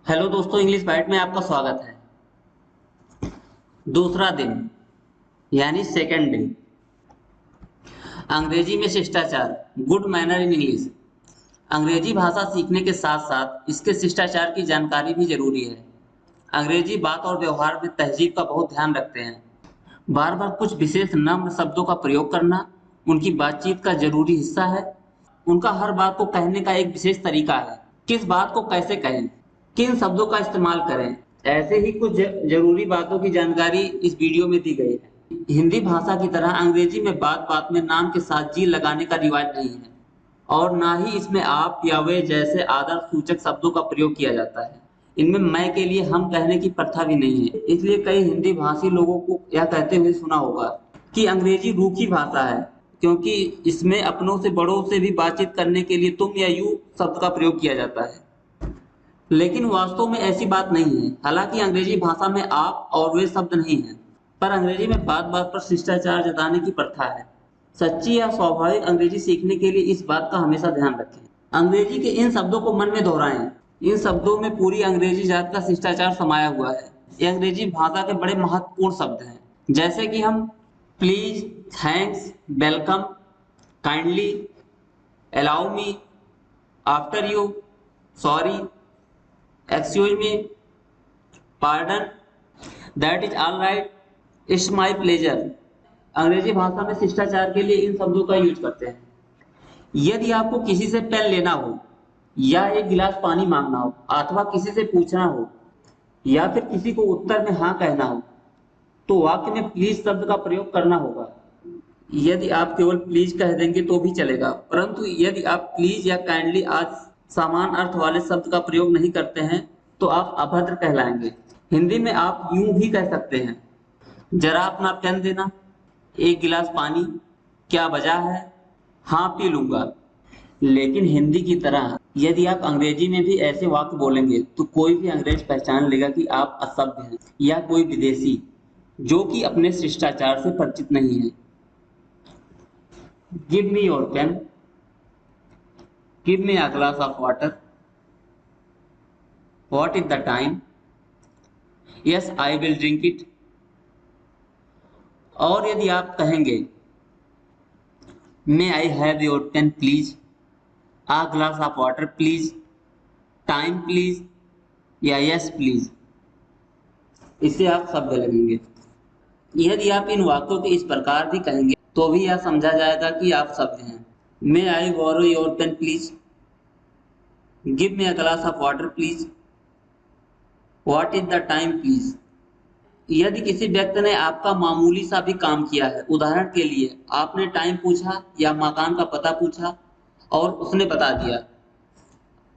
Hello दोस्तों, English bite में आपका स्वागत है। दूसरा दिन यानी सेकंड डे। अंग्रेजी में शिष्टाचार, गुड मैनर इन इंग्लिश। अंग्रेजी भाषा सीखने के साथ साथ इसके शिष्टाचार की जानकारी भी जरूरी है। अंग्रेजी बात और व्यवहार में तहजीब का बहुत ध्यान रखते हैं। बार बार कुछ विशेष नम्र शब्दों का प्रयोग करना उनकी बातचीत का जरूरी हिस्सा है। उनका हर बात को कहने का एक विशेष तरीका है। किस बात को कैसे कहें, किन शब्दों का इस्तेमाल करें, ऐसे ही कुछ जरूरी बातों की जानकारी इस वीडियो में दी गई है। हिंदी भाषा की तरह अंग्रेजी में बात बात में नाम के साथ जी लगाने का रिवाज नहीं है और ना ही इसमें आप या वे जैसे आदर सूचक शब्दों का प्रयोग किया जाता है। इनमें मैं के लिए हम कहने की प्रथा भी नहीं है। इसलिए कई हिंदी भाषी लोगों को यह कहते हुए सुना होगा कि अंग्रेजी रूखी भाषा है, क्योंकि इसमें अपनों से बड़ों से भी बातचीत करने के लिए तुम या यू शब्द का प्रयोग किया जाता है। लेकिन वास्तव में ऐसी बात नहीं है। हालांकि अंग्रेजी भाषा में आप और वे शब्द नहीं हैं, पर अंग्रेजी में बात बात पर शिष्टाचार जताने की प्रथा है। सच्ची या स्वाभाविक अंग्रेजी सीखने के लिए इस बात का हमेशा ध्यान रखें। अंग्रेजी के इन शब्दों को मन में दोहराएं। इन शब्दों में पूरी अंग्रेजी जात का शिष्टाचार समाया हुआ है। ये अंग्रेजी भाषा के बड़े महत्वपूर्ण शब्द हैं, जैसे कि हम please, thanks, welcome, kindly, allow me, after you, sorry, excuse me, pardon, that is all right, it's my pleasure. अंग्रेजी भाषा में शिष्टाचार के लिए इन शब्दों का यूज करते हैं। यदि आपको किसी से पेन लेना हो या एक गिलास पानी मांगना हो अथवा किसी से पूछना हो या फिर किसी को उत्तर में हाँ कहना हो, तो वाक्य में प्लीज शब्द का प्रयोग करना होगा। यदि आप केवल प्लीज कह देंगे तो भी चलेगा, परंतु यदि आप प्लीज या काइंडली आज समान अर्थ वाले शब्द का प्रयोग नहीं करते हैं तो आप अभद्र कहलाएंगे। हिंदी में आप यूं भी कह सकते हैं, जरा अपना पेन देना, एक गिलास पानी, क्या वजह है, हाँ पी लूंगा। लेकिन हिंदी की तरह यदि आप अंग्रेजी में भी ऐसे वाक्य बोलेंगे तो कोई भी अंग्रेज पहचान लेगा कि आप असभ्य हैं या कोई विदेशी जो कि अपने शिष्टाचार से परिचित नहीं है। Give me your pen, give me a glass of water, what is the time, yes I will drink it. और यदि आप कहेंगे may I have your pen please, a glass of water please, time please या yes please, इससे आप सभ्य लगेंगे। यदि आप इन वाक्यों के इस प्रकार भी कहेंगे तो भी यह समझा जाएगा कि आप सभ्य हैं। May I borrow your pen please, give me a glass of water please, what is the time please. यदि किसी व्यक्ति ने आपका मामूली सा भी काम किया है, उदाहरण के लिए आपने टाइम पूछा या मकान का पता पूछा और उसने बता दिया,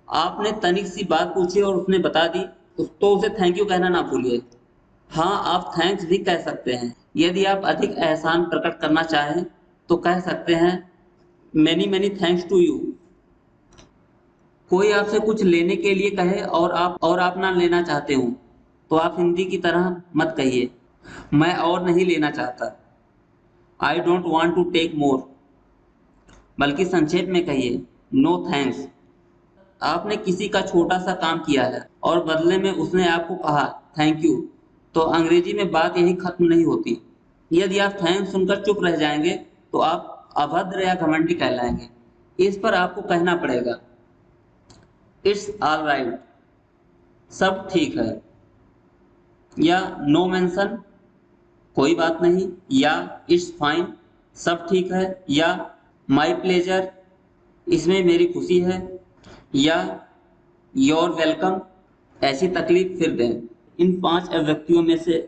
आपने तनिक सी बात पूछी और उसने बता दी, तो उसे थैंक यू कहना ना भूलिए। हाँ, आप थैंक्स भी कह सकते हैं। यदि आप अधिक एहसान प्रकट करना चाहें तो कह सकते हैं many many thanks to you. कोई आपसे कुछ लेने के लिए कहे और आप ना लेना चाहते हो तो आप हिंदी की तरह मत कहिए मैं और नहीं लेना चाहता, I don't want to take more, बल्कि संक्षेप में कहिए नो थैंक्स। आपने किसी का छोटा सा काम किया है और बदले में उसने आपको कहा थैंक यू, तो अंग्रेजी में बात यही खत्म नहीं होती। यदि आप थैंक्स सुनकर चुप रह जाएंगे तो आप अभद्र या घमंडी कहलाएंगे। इस पर आपको कहना पड़ेगा इट्स ऑल राइट, सब ठीक है, या नो मेंशन, कोई बात नहीं, या इट्स फाइन, सब ठीक है, या माई प्लेजर, इसमें मेरी खुशी है, या योर वेलकम, ऐसी तकलीफ फिर दें। इन 5 अभिव्यक्तियों में से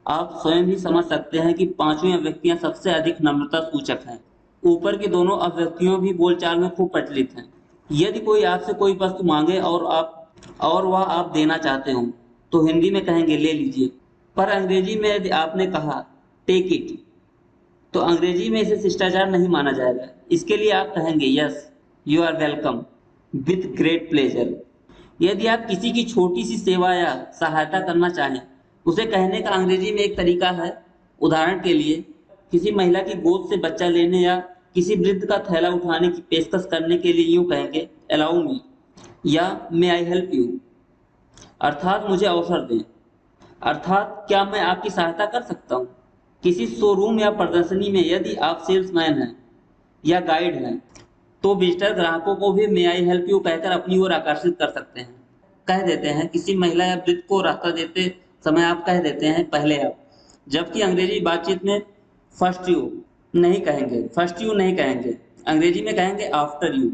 आप स्वयं ही समझ सकते हैं कि पांचवी अभिव्यक्तियां सबसे अधिक नम्रता सूचक हैं। ऊपर की दोनों अभिव्यक्तियों भी बोलचाल में खूब प्रचलित हैं। यदि कोई आपसे कोई वस्तु मांगे और वह आप देना चाहते हो तो हिंदी में कहेंगे ले लीजिए, पर अंग्रेजी में यदि आपने कहा टेक इट तो अंग्रेजी में इसे शिष्टाचार नहीं माना जाएगा। इसके लिए आप कहेंगे yes you are welcome with great pleasure. यदि आप किसी की छोटी सी सेवा या सहायता करना चाहें, उसे कहने का अंग्रेजी में एक तरीका है। उदाहरण के लिए किसी महिला की गोद से बच्चा लेने या किसी वृद्ध का थैला उठाने की पेशकश करने के लिए यूं कहेंगे अलाउ मी या मे आई हेल्प यू। अर्थात मुझे अवसर दें, अर्थात क्या मैं आपकी सहायता कर सकता हूँ। किसी शोरूम या प्रदर्शनी में यदि आप सेल्समैन हैं या गाइड हैं तो विजिटर ग्राहकों को भी मे आई हेल्प यू कहकर अपनी ओर आकर्षित कर सकते हैं। कह देते हैं किसी महिला या वृद्ध को रास्ता देते समय आप कह देते हैं पहले आप, जबकि अंग्रेजी बातचीत में फर्स्ट यू नहीं कहेंगे, अंग्रेजी में कहेंगे आफ्टर यू।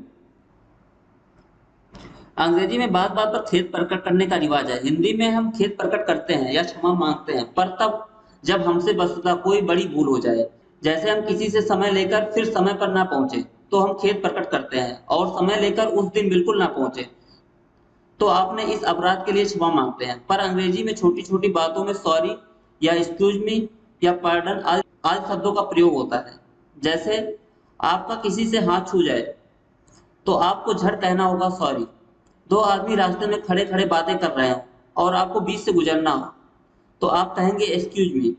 अंग्रेजी में बात बात पर खेद प्रकट करने का रिवाज है। हिंदी में हम खेद प्रकट करते हैं या क्षमा मांगते हैं पर तब जब हमसे वस्तुतः कोई बड़ी भूल हो जाए, जैसे हम किसी से समय लेकर फिर समय पर ना पहुंचे तो हम खेद प्रकट करते हैं, और समय लेकर उस दिन बिल्कुल ना पहुंचे तो आपने इस अपराध के लिए क्षमा मांगते हैं। पर अंग्रेजी में छोटी छोटी बातों में सॉरी या एक्सक्यूज मी या पार्डन आदि शब्दों का प्रयोग होता है। जैसे आपका किसी से हाथ छू जाए तो आपको झट कहना होगा सॉरी। दो आदमी रास्ते में खड़े खड़े बातें कर रहे हो और आपको बीच से गुजरना हो तो आप कहेंगे एक्सक्यूज मी।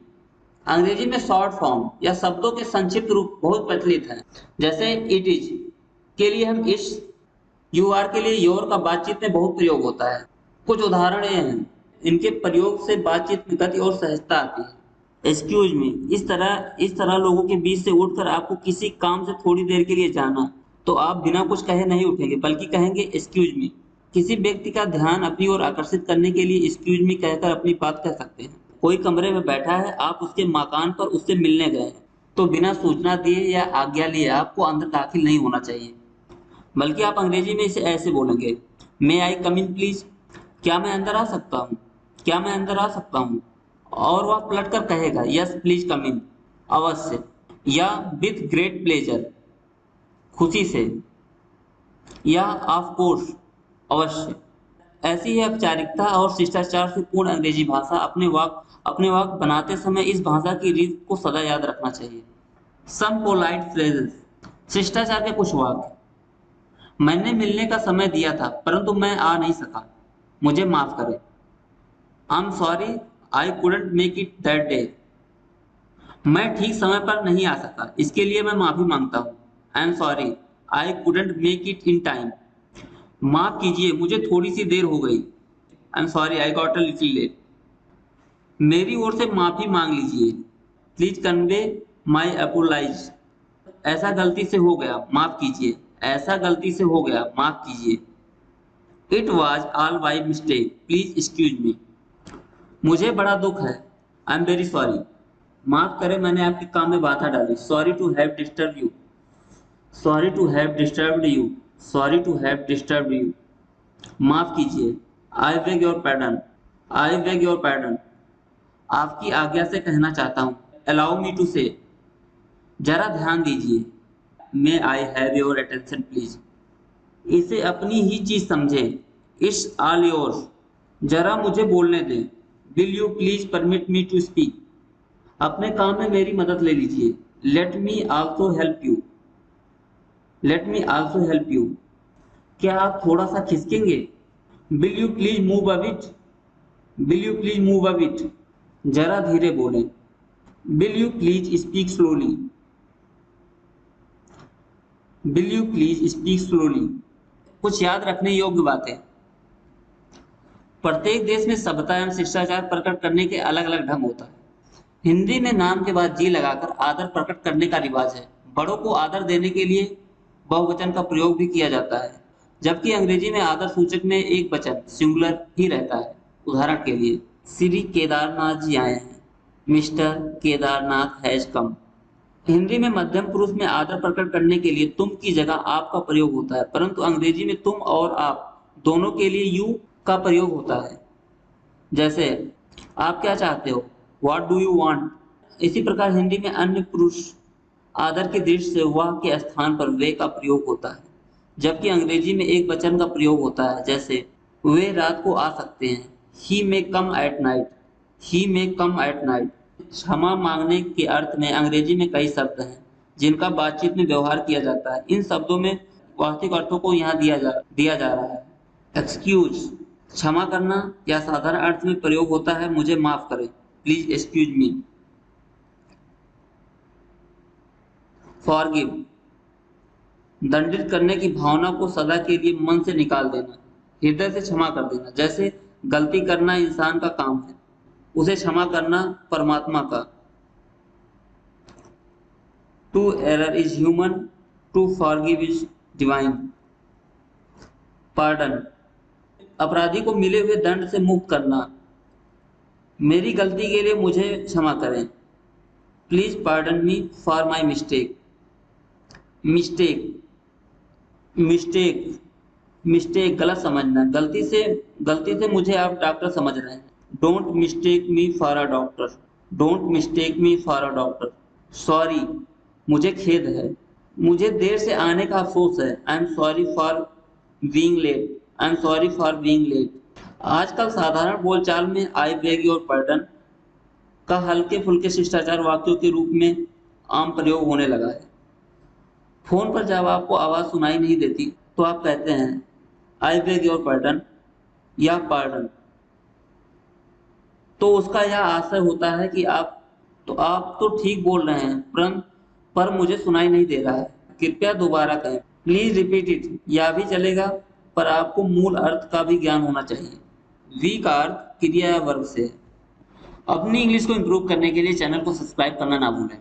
अंग्रेजी में शॉर्ट फॉर्म या शब्दों के संक्षिप्त रूप बहुत प्रचलित हैं। जैसे इट इज के लिए हम इस, यू आर के लिए योर का बातचीत में बहुत प्रयोग होता है। कुछ उदाहरण ये हैं, इनके प्रयोग से बातचीत में गति और सहजता आती है। एक्सक्यूज मी, इस तरह लोगों के बीच से उठकर आपको किसी काम से थोड़ी देर के लिए जाना तो आप बिना कुछ कहे नहीं उठेंगे बल्कि कहेंगे एक्सक्यूज मी। किसी व्यक्ति का ध्यान अपनी ओर आकर्षित करने के लिए एक्सक्यूज मी कहकर अपनी बात कह सकते हैं। कोई कमरे में बैठा है, आप उसके मकान पर उससे मिलने गए हैं तो बिना सूचना दिए या आज्ञा लिए आपको अंदर दाखिल नहीं होना चाहिए, बल्कि आप अंग्रेजी में इसे ऐसे बोलेंगे, मे आई कम इन प्लीज, क्या मैं अंदर आ सकता हूँ, क्या मैं अंदर आ सकता हूँ। और वह पलट कर कहेगा यस प्लीज कम इन, अवश्य, या विथ ग्रेट प्लेजर, खुशी से, या ऑफ कोर्स, अवश्य। ऐसी ही औपचारिकता और शिष्टाचार से पूर्ण अंग्रेजी भाषा अपने वाक्य बनाते समय इस भाषा की रीत को सदा याद रखना चाहिए। सम पोलाइट फ्रेजेस, शिष्टाचार के कुछ वाक्य। मैंने मिलने का समय दिया था परंतु मैं आ नहीं सका, मुझे माफ करें। आई am sorry I couldn't make it that day, मैं ठीक समय पर नहीं आ सका इसके लिए मैं माफी मांगता हूँ। I am sorry I couldn't make it in time, माफ कीजिए मुझे थोड़ी सी देर हो गई। I am sorry I got a little late, मेरी ओर से माफी मांग लीजिए। प्लीज कन्वे माई अपोलाइज, ऐसा गलती से हो गया माफ कीजिए, ऐसा गलती से हो गया माफ कीजिए। It was all by mistake please excuse me, मुझे बड़ा दुख है, आई एम वेरी सॉरी, माफ करें मैंने आपके काम में बाधा डाली। Sorry to have disturb you, sorry to have disturbed you, sorry to have disturbed you, माफ कीजिए। I beg your pardon, I beg your pardon, आपकी आज्ञा से कहना चाहता हूँ। अलाउ मी टू से, जरा ध्यान दीजिए। May I have your attention please, इसे अपनी ही चीज समझें। इट्स ऑल योर्स, जरा मुझे बोलने दें। Will you please permit me to speak, अपने काम में मेरी मदद ले लीजिए। Let me also help you, let me also help you, क्या आप थोड़ा सा खिसकेंगे। Will you please move a bit, will you please move a bit, जरा धीरे बोलें। Will you please speak slowly, will you please speak slowly. कुछ याद रखने योग्य बातें। प्रत्येक देश में सभ्यता एवं शिष्टाचार प्रकट करने के अलग अलग ढंग होता है। हिंदी में नाम के बाद जी लगाकर आदर प्रकट करने का रिवाज है। बड़ों को आदर देने के लिए बहुवचन का प्रयोग भी किया जाता है, जबकि अंग्रेजी में आदर सूचक में एक वचन सिंगुलर ही रहता है। उदाहरण के लिए, श्री केदारनाथ जी आए हैं, mister Kedarnath has come. Hindi में मध्यम पुरुष में आदर प्रकट करने के लिए तुम की जगह आप का प्रयोग होता है, परंतु अंग्रेजी में तुम और आप दोनों के लिए यू का प्रयोग होता है। जैसे आप क्या चाहते हो, व्हाट डू यू वांट। इसी प्रकार हिंदी में अन्य पुरुष आदर की दृष्टि से वह के स्थान पर वे का प्रयोग होता है, जबकि अंग्रेजी में एक वचन का प्रयोग होता है। जैसे वे रात को आ सकते हैं, he may come at night, he may come at night. क्षमा मांगने के अर्थ में अंग्रेजी में कई शब्द हैं जिनका बातचीत में व्यवहार किया जाता है। इन शब्दों में वास्तविक अर्थों को यहाँ दिया जा रहा है। एक्सक्यूज, क्षमा करना या साधारण अर्थ में प्रयोग होता है मुझे माफ करें, प्लीज एक्सक्यूज मी। फॉरगिव, दंडित करने की भावना को सदा के लिए मन से निकाल देना, हृदय से क्षमा कर देना। जैसे गलती करना इंसान का काम है, उसे क्षमा करना परमात्मा का। To error is human, to forgive is divine. Pardon, अपराधी को मिले हुए दंड से मुक्त करना। मेरी गलती के लिए मुझे क्षमा करें। Please pardon me for my mistake. Mistake, mistake, mistake गलत समझना, गलती से मुझे आप डॉक्टर समझ रहे हैं। Don't mistake me for a doctor. Don't mistake me for a doctor. Sorry, मुझे खेद है, मुझे देर से आने का अफसोस है। I am sorry for being late. I am sorry for being late. आजकल साधारण बोलचाल में आई बेग योर पार्डन का हल्के फुल्के शिष्टाचार वाक्यों के रूप में आम प्रयोग होने लगा है। फोन पर जब आपको आवाज सुनाई नहीं देती तो आप कहते हैं आई बेग योर पार्डन या पार्डन, तो उसका यह आशय होता है कि आप तो ठीक बोल रहे हैं, पर मुझे सुनाई नहीं दे रहा है, कृपया दोबारा कहें। प्लीज रिपीट इट, या भी चलेगा, पर आपको मूल अर्थ का भी ज्ञान होना चाहिए। वी का अर्थ क्रिया या वर्ब से है। अपनी इंग्लिश को इम्प्रूव करने के लिए चैनल को सब्सक्राइब करना ना भूलें।